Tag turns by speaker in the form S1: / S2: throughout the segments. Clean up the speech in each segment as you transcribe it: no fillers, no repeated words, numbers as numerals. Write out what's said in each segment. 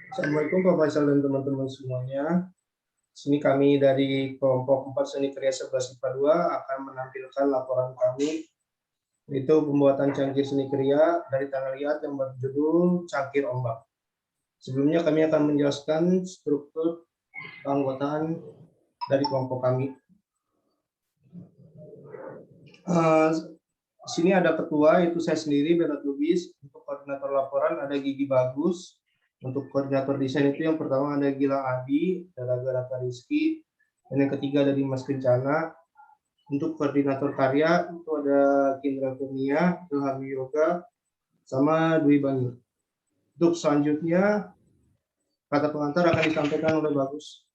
S1: Assalamualaikum Pak Faisal dan teman-teman semuanya. Sini kami dari kelompok 4 Seni Kriya 11 IPA 2 akan menampilkan laporan kami, yaitu pembuatan cangkir seni kriya dari tanah liat yang berjudul Cangkir Ombak. Sebelumnya kami akan menjelaskan struktur keanggotaan dari kelompok kami. Sini ada ketua, yaitu saya sendiri, Berat Lubis. Untuk koordinator laporan ada Gigi Bagus. Untuk koordinator desain itu yang pertama ada Gilang Adi, ada Garata Rizky, dan yang ketiga ada Dimas Kencana. Untuk koordinator karya itu ada Kindra Kurnia, Ilham Yoga, sama Dwi Banyu. Untuk selanjutnya kata pengantar akan disampaikan oleh Bagus.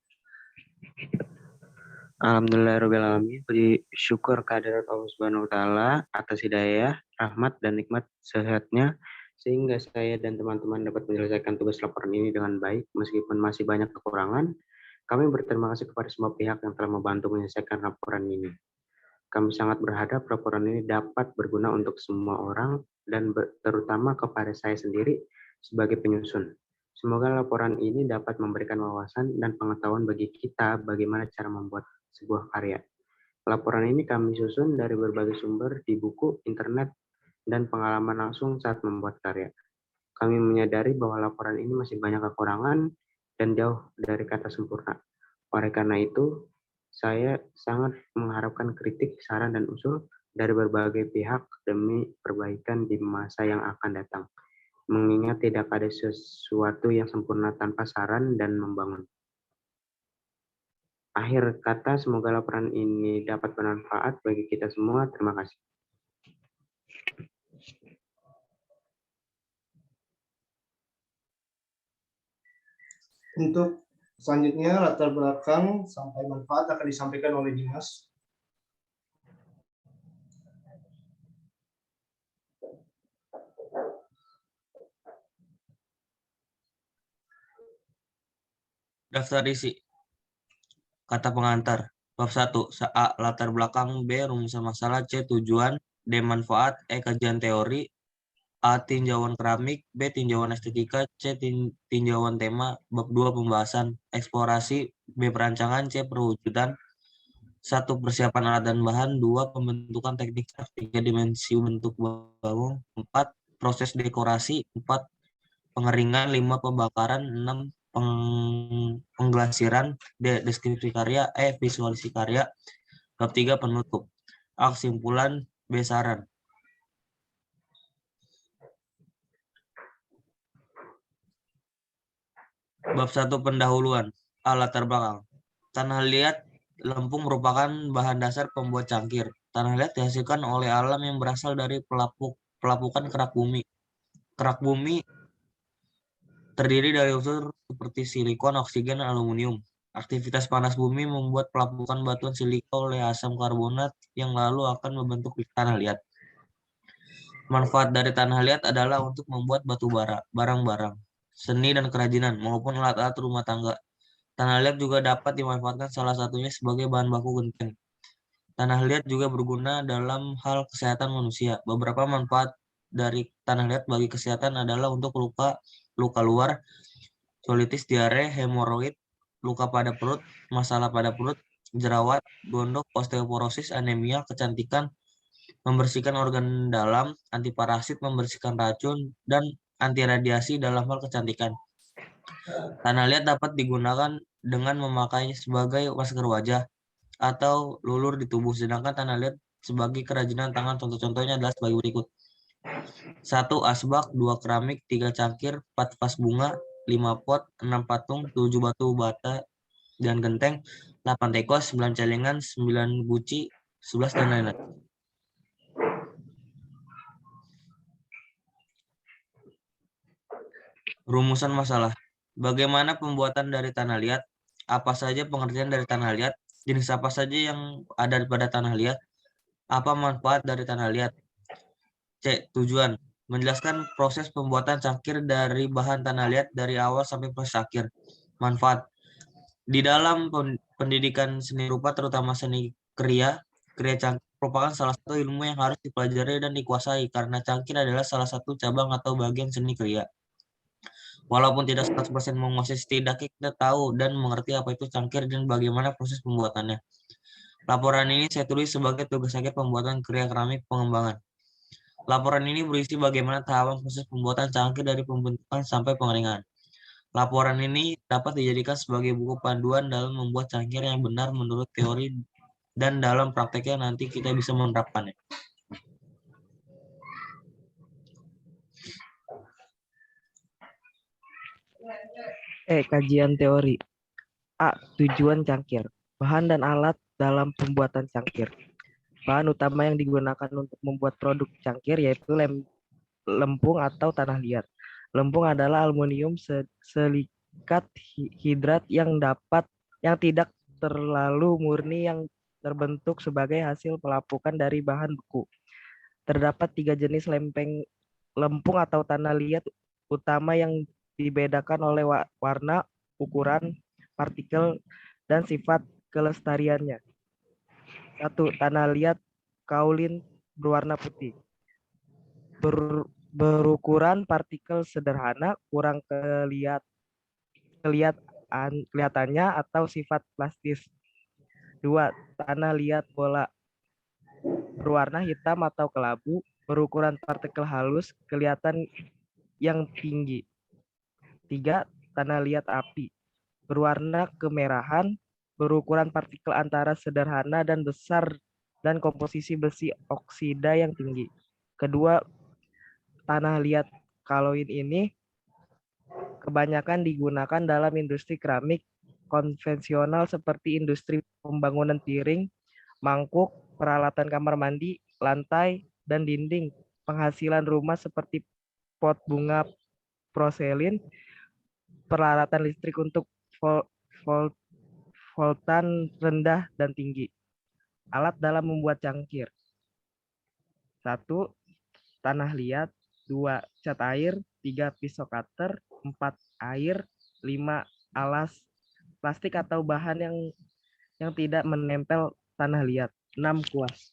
S2: Alhamdulillahirrahmanirrahim. Puji syukur kehadirat Allah Subhanahu wa Ta'ala atas hidayah, rahmat, dan nikmat sehatnya, sehingga saya dan teman-teman dapat menyelesaikan tugas laporan ini dengan baik, meskipun masih banyak kekurangan. Kami berterima kasih kepada semua pihak yang telah membantu menyelesaikan laporan ini. Kami sangat berharap laporan ini dapat berguna untuk semua orang, dan terutama kepada saya sendiri sebagai penyusun. Semoga laporan ini dapat memberikan wawasan dan pengetahuan bagi kita bagaimana cara membuat sebuah karya. Laporan ini kami susun dari berbagai sumber di buku, internet, dan pengalaman langsung saat membuat karya. Kami menyadari bahwa laporan ini masih banyak kekurangan dan jauh dari kata sempurna. Oleh karena itu, saya sangat mengharapkan kritik, saran, dan usul dari berbagai pihak demi perbaikan di masa yang akan datang. Mengingat tidak ada sesuatu yang sempurna tanpa saran dan membangun. Akhir kata, semoga laporan ini dapat bermanfaat bagi kita semua. Terima kasih.
S1: Untuk selanjutnya latar belakang sampai manfaat akan disampaikan oleh Dimas.
S3: Daftar isi. Kata pengantar. Bab 1. A. Latar belakang. B. Rumusan masalah. C. Tujuan. D. Manfaat. E. Kajian teori. A. Tinjauan keramik. B. Tinjauan estetika. C. Tinjauan tema. Bab 2. Pembahasan. Eksplorasi. B. Perancangan. C. Perwujudan. 1. Persiapan alat dan bahan. 2. Pembentukan teknik. 3. Dimensi bentuk bangun. 4. Proses dekorasi. 4. Pengeringan. 5. Pembakaran. 6. Pengglasiran. D. Deskripsi karya. E. Visualisasi karya. Bab 3. Penutup. A. Kesimpulan. B. Saran. Bab 1. Pendahuluan. A. Latar belakang. Tanah liat Lampung merupakan bahan dasar pembuat cangkir. Tanah liat dihasilkan oleh alam yang berasal dari pelapukan kerak bumi. Kerak bumi terdiri dari unsur seperti silikon, oksigen, dan aluminium. Aktivitas panas bumi membuat pelapukan batuan silika oleh asam karbonat yang lalu akan membentuk tanah liat. Manfaat dari tanah liat adalah untuk membuat batu bara, barang-barang, seni dan kerajinan, maupun alat-alat rumah tangga. Tanah liat juga dapat dimanfaatkan salah satunya sebagai bahan baku genteng. Tanah liat juga berguna dalam hal kesehatan manusia. Beberapa manfaat dari tanah liat bagi kesehatan adalah untuk luka luar, colitis, diare, hemoroid, luka pada perut, masalah pada perut, jerawat, gondok, osteoporosis, anemia, kecantikan, membersihkan organ dalam, anti parasit, membersihkan racun, dan anti radiasi dalam hal kecantikan. Tanah liat dapat digunakan dengan memakainya sebagai masker wajah atau lulur di tubuh, sedangkan tanah liat sebagai kerajinan tangan. Contoh-contohnya adalah sebagai berikut. 1. Asbak, 2. Keramik, 3. Cangkir, 4. Vas bunga, 5. Pot, 6. Patung, 7. Batu bata dan genteng, 8. tekos, 9. celengan, 9. guci, 11 dan lain-lain. Rumusan masalah. Bagaimana pembuatan dari tanah liat? Apa saja pengertian dari tanah liat? Jenis apa saja yang ada pada tanah liat? Apa manfaat dari tanah liat? C. Tujuan. Menjelaskan proses pembuatan cangkir dari bahan tanah liat dari awal sampai proses akhir. Manfaat. Di dalam pendidikan seni rupa, terutama seni kriya cangkir merupakan salah satu ilmu yang harus dipelajari dan dikuasai, karena cangkir adalah salah satu cabang atau bagian seni kriya. Walaupun tidak 100% menguasai, setidaknya kita tahu dan mengerti apa itu cangkir dan bagaimana proses pembuatannya. Laporan ini saya tulis sebagai tugas akhir pembuatan karya keramik pengembangan. Laporan ini berisi bagaimana tahapan proses pembuatan cangkir dari pembentukan sampai pengeringan. Laporan ini dapat dijadikan sebagai buku panduan dalam membuat cangkir yang benar menurut teori dan dalam prakteknya nanti kita bisa menerapkannya.
S4: Kajian teori. A. Tujuan cangkir. Bahan dan alat dalam pembuatan cangkir. Bahan utama yang digunakan untuk membuat produk cangkir yaitu lempung atau tanah liat. Lempung adalah aluminium silikat hidrat yang tidak terlalu murni yang terbentuk sebagai hasil pelapukan dari bahan beku. Terdapat 3 jenis lempung atau tanah liat utama yang dibedakan oleh warna, ukuran, partikel, dan sifat kelestariannya. 1. Tanah liat kaolin berwarna putih. Berukuran partikel sederhana, kurang kelihatannya atau sifat plastis. 2. Tanah liat bola berwarna hitam atau kelabu, berukuran partikel halus, kelihatan yang tinggi. 3. Tanah liat api berwarna kemerahan, berukuran partikel antara sederhana dan besar, dan komposisi besi oksida yang tinggi. Kedua, tanah liat kaloid ini kebanyakan digunakan dalam industri keramik konvensional seperti industri pembangunan piring, mangkuk, peralatan kamar mandi, lantai, dan dinding, penghasilan rumah seperti pot bunga porselin, peralatan listrik untuk voltan rendah dan tinggi. Alat dalam membuat cangkir. 1. Tanah liat. 2. Cat air. 3. Pisau cutter. 4. Air. 5. Alas plastik atau bahan yang tidak menempel tanah liat. 6. Kuas.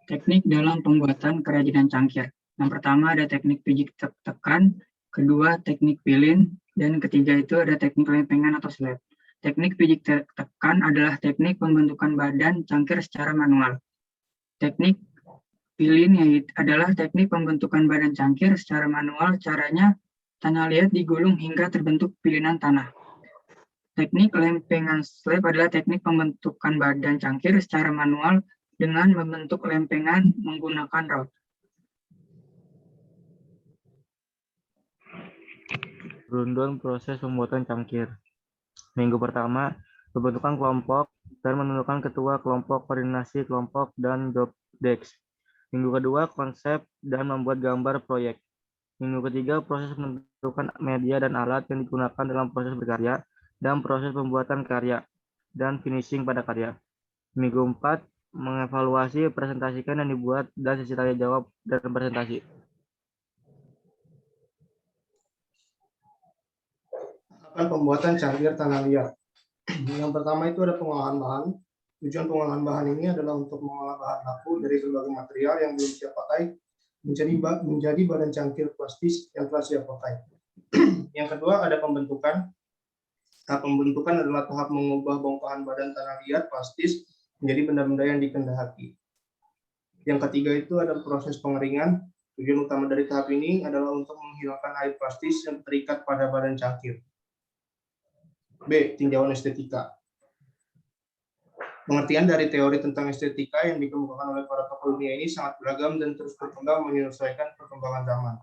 S5: Teknik dalam pembuatan kerajinan cangkir. Yang pertama ada teknik pijit tekan, kedua teknik pilin, dan ketiga itu ada teknik lempengan atau slab. Teknik pijit tekan adalah teknik pembentukan badan cangkir secara manual. Teknik pilin adalah teknik pembentukan badan cangkir secara manual. Caranya tanah liat digulung hingga terbentuk pilinan tanah. Teknik lempengan slab adalah teknik pembentukan badan cangkir secara manual dengan membentuk lempengan menggunakan rod.
S6: Rundown proses pembuatan cangkir. Minggu pertama, pembentukan kelompok dan menentukan ketua kelompok, koordinasi kelompok, dan job desk. Minggu kedua, konsep dan membuat gambar proyek. Minggu ketiga, proses menentukan media dan alat yang digunakan dalam proses berkarya, dan proses pembuatan karya, dan finishing pada karya. Minggu 4, mengevaluasi, presentasikan yang dibuat, dan sesi tanya jawab dan presentasi.
S1: Pembuatan cangkir tanah liat. Yang pertama itu ada pengolahan bahan. Tujuan pengolahan bahan ini adalah untuk mengolah bahan baku dari berbagai material yang belum siap pakai menjadi badan cangkir plastis yang telah siap pakai. Yang kedua ada pembentukan. Tahap pembentukan adalah tahap mengubah bongkahan badan tanah liat plastis menjadi benda-benda yang dikehendaki. Yang ketiga itu ada proses pengeringan. Tujuan utama dari tahap ini adalah untuk menghilangkan air plastis yang terikat pada badan cangkir. B. Tinjauan estetika. Pengertian dari teori tentang estetika yang dikemukakan oleh para tokoh dunia ini sangat beragam dan terus berkembang menyesuaikan perkembangan zaman.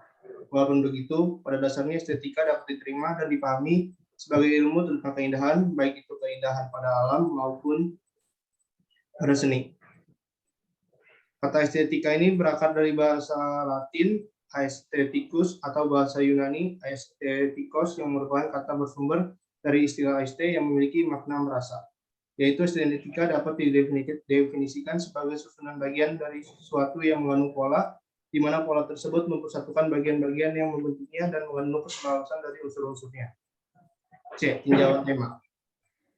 S1: Walaupun begitu, pada dasarnya estetika dapat diterima dan dipahami sebagai ilmu tentang keindahan, baik itu keindahan pada alam maupun pada seni. Kata estetika ini berakar dari bahasa Latin aestheticus atau bahasa Yunani aesthetikos yang merupakan kata bersumber dari istilah aiste yang memiliki makna merasa, yaitu estetika dapat didefinisikan sebagai susunan bagian dari sesuatu yang mengandung pola, di mana pola tersebut mempersatukan bagian-bagian yang membentuknya dan mengandung keselarasan dari unsur-unsurnya. C. Tinjauan tema.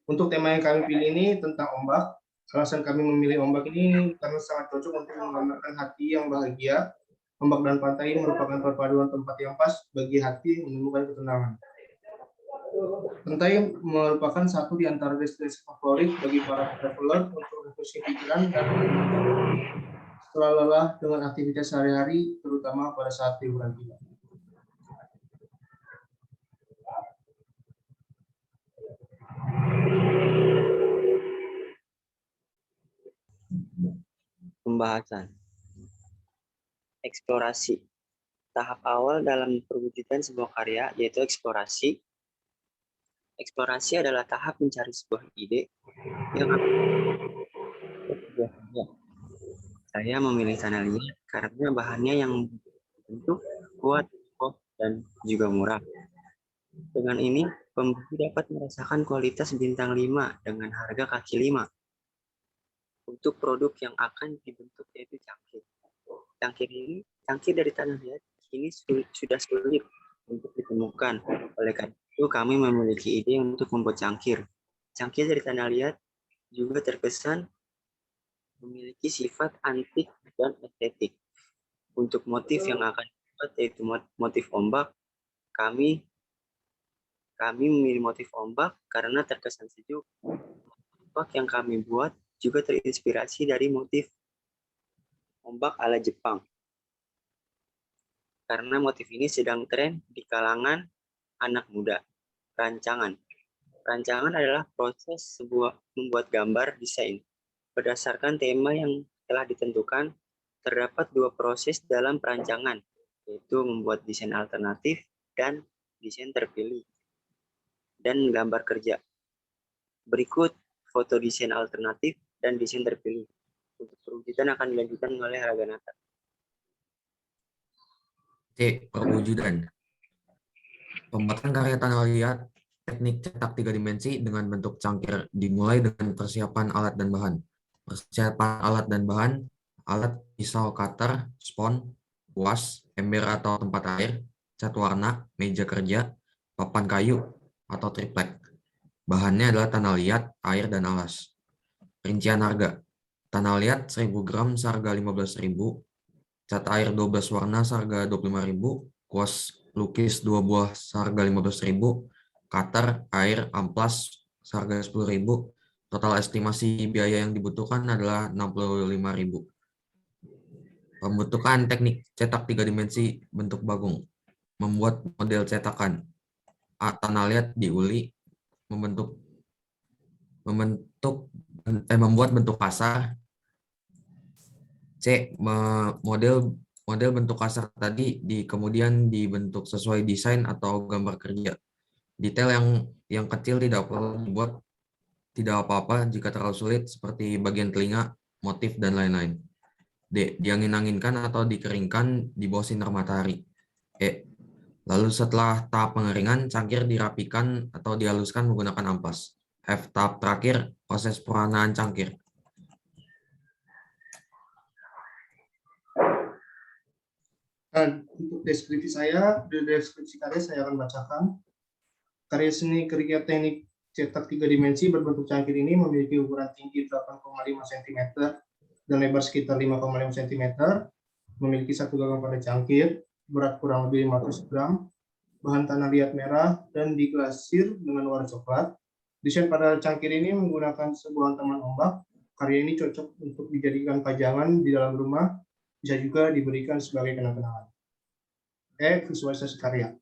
S1: Untuk tema yang kami pilih ini tentang ombak. Alasan kami memilih ombak ini karena sangat cocok untuk menggambarkan hati yang bahagia Ombak dan pantai ini merupakan perpaduan tempat yang pas bagi hati menemukan ketenangan. Pantai merupakan satu di antara destinasi favorit bagi para traveler untuk refreshing pikiran dan setelah lelah dengan aktivitas sehari-hari, terutama pada saat liburan tiba.
S7: Pembahasan. Eksplorasi. Tahap awal dalam perwujudan sebuah karya yaitu eksplorasi. Eksplorasi adalah tahap mencari sebuah ide yang saya memilih tanah liat karena bahannya yang bentuk kuat, kokoh, dan juga murah. Dengan ini, pembeli dapat merasakan kualitas bintang 5 dengan harga kaki 5. Untuk produk yang akan dibentuk yaitu cangkir. Cangkir dari tanah liat ini sudah sulit untuk ditemukan. Oleh karena itu, kami memiliki ide untuk membuat cangkir. Cangkir dari tanah liat juga terkesan memiliki sifat antik dan estetik. Untuk motif yang akan dibuat yaitu motif ombak, kami memilih motif ombak karena terkesan sejuk. Ombak yang kami buat juga terinspirasi dari motif ombak ala Jepang. Karena motif ini sedang tren di kalangan anak muda. Rancangan adalah proses membuat gambar desain. Berdasarkan tema yang telah ditentukan, terdapat 2 proses dalam perancangan, yaitu membuat desain alternatif dan desain terpilih, dan gambar kerja. Berikut foto desain alternatif dan desain terpilih. Untuk perwujudan akan dilanjutkan oleh Raganata.
S8: C. Perwujudan. Pembuatan karya tanah liat, teknik cetak 3 dimensi dengan bentuk cangkir dimulai dengan persiapan alat dan bahan. Persiapan alat dan bahan, alat pisau cutter, spons, kuas, ember atau tempat air, cat warna, meja kerja, papan kayu, atau triplek. Bahannya adalah tanah liat, air, dan alas. Rincian harga. Tanah liat 1000 gram seharga 15.000, cat air 12 warna seharga 25.000, kuas lukis 2 buah seharga 15.000, cutter, air, amplas seharga 10.000. Total estimasi biaya yang dibutuhkan adalah 65.000. Pembentukan teknik cetak 3 dimensi bentuk bagong. Membuat model cetakan. A. Tanah liat diuli. Membuat bentuk kasar. C. Model bentuk kasar tadi kemudian dibentuk sesuai desain atau gambar kerja. Detail yang kecil tidak perlu dibuat, tidak apa-apa jika terlalu sulit seperti bagian telinga, motif, dan lain-lain. D. Diangin-anginkan atau dikeringkan di bawah sinar matahari. E. Lalu setelah tahap pengeringan, cangkir dirapikan atau dihaluskan menggunakan amplas. F. Tahap terakhir, proses pewarnaan cangkir.
S1: Dan untuk deskripsi karya saya akan bacakan. Karya seni kerja teknik cetak 3 dimensi berbentuk cangkir ini memiliki ukuran tinggi 8,5 cm dan lebar sekitar 5,5 cm, memiliki 1 gagang pada cangkir, berat kurang lebih 500 gram, bahan tanah liat merah, dan diglasir dengan warna coklat. Desain pada cangkir ini menggunakan sebuah taman ombak. Karya ini cocok untuk dijadikan pajangan di dalam rumah, bisa juga diberikan sebagai kenang-kenangan. E. Visualisasi karya.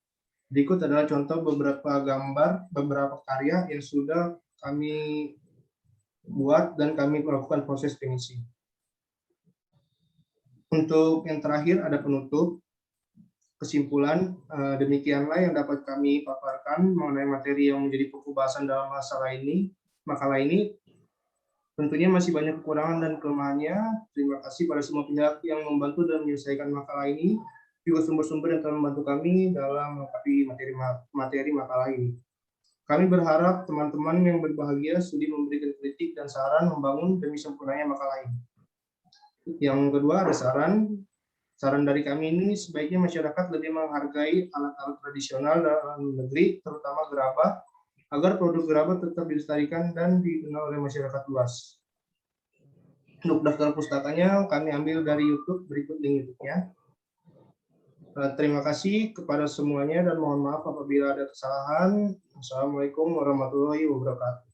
S1: Berikut adalah contoh beberapa karya yang sudah kami buat dan kami melakukan proses finishing. Untuk yang terakhir ada penutup. Kesimpulan, demikianlah yang dapat kami paparkan mengenai materi yang menjadi pokok bahasan dalam makalah ini. Tentunya masih banyak kekurangan dan kelemahannya. Terima kasih pada semua pihak yang membantu dan menyelesaikan makalah ini, juga sumber-sumber yang telah membantu kami dalam melengkapi materi makalah ini. Kami berharap teman-teman yang berbahagia sudi memberikan kritik dan saran membangun demi sempurnanya makalah ini. Yang kedua ada saran dari kami ini sebaiknya masyarakat lebih menghargai alat-alat tradisional dalam negeri, terutama gerabah, agar produk gerabah tetap dilestarikan dan dikenal oleh masyarakat luas. Untuk daftar pustakanya kami ambil dari YouTube, berikut link YouTube-nya. Terima kasih kepada semuanya dan mohon maaf apabila ada kesalahan. Assalamualaikum warahmatullahi wabarakatuh.